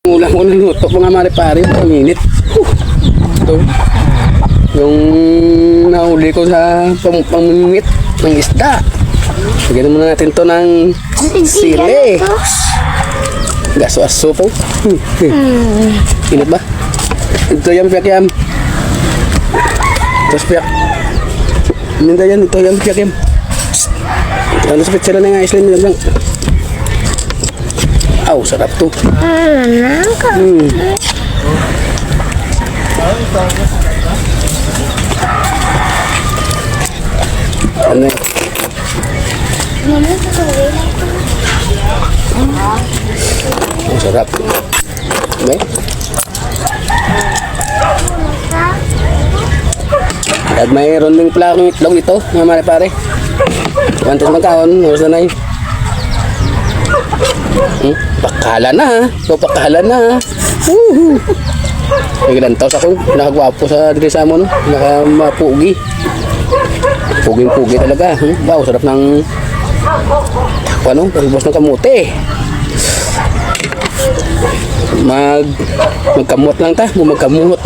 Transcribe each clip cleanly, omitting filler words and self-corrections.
Ulam ko naluto mga mare-pare, ang init. Ito. Yung nahuli ko sa pangmingwit ng isda. Bigyan muna natin to ng sili. Gaso-aso po. Init ba? Ito yung piyak yam. Tapos piyak. Minda yan, ito yung piyak yam. Ano sa pitsela na nga islim lang. Aw, sarap to. Ano yun? Ang sarap. Okay? At mayroon ding plakong itlog ito, mga mare-pare. Wantos magkaon, oras na yun. Pakala na ha. Pakala na ha. May gantaw sa ako. Nakagwapo sa dresa mo, no? Nakamapugi. Puging-pugi talaga. Wow, sarap ng ano, palibos ng kamote. Magkamot lang ta. Magkamot.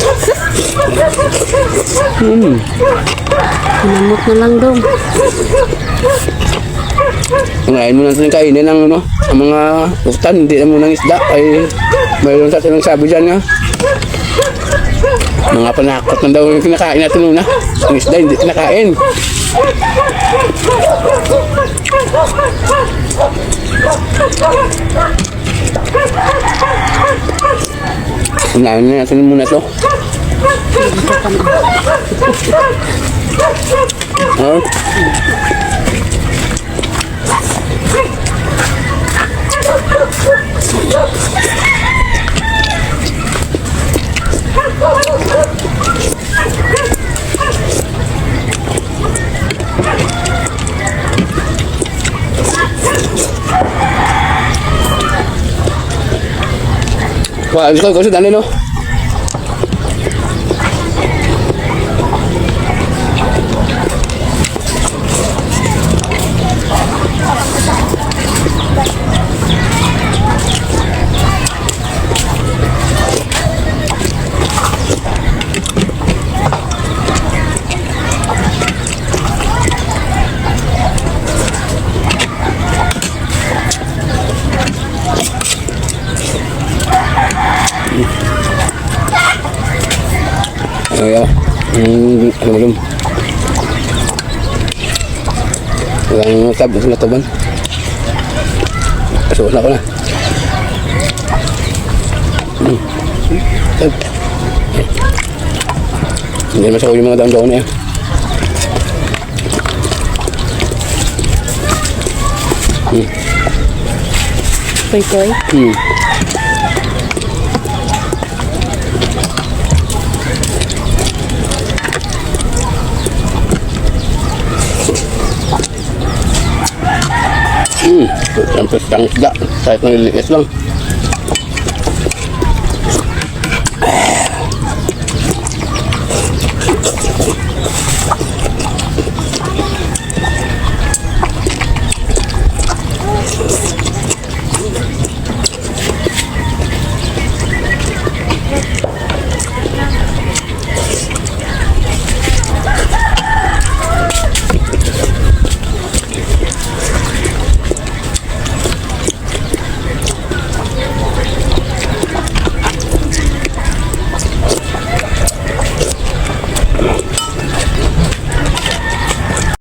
Namot na lang daw. Ngayon mo natin kainin ng ano, ang mga uftan, hindi naman ng isda. Ay mayroon sa silang sabi dyan nga. Mga panakot na daw yung kinakain natin muna. Ang isda hindi kinakain. Unahin na natin muna ito. Wah, ito kasi dali no. Ayo, belum. Yang tab na taban. So na ko na. Hindi masako yung mga daon-daon na yan. Toy-toy. Sampai tang isda, kahit naliliit lang.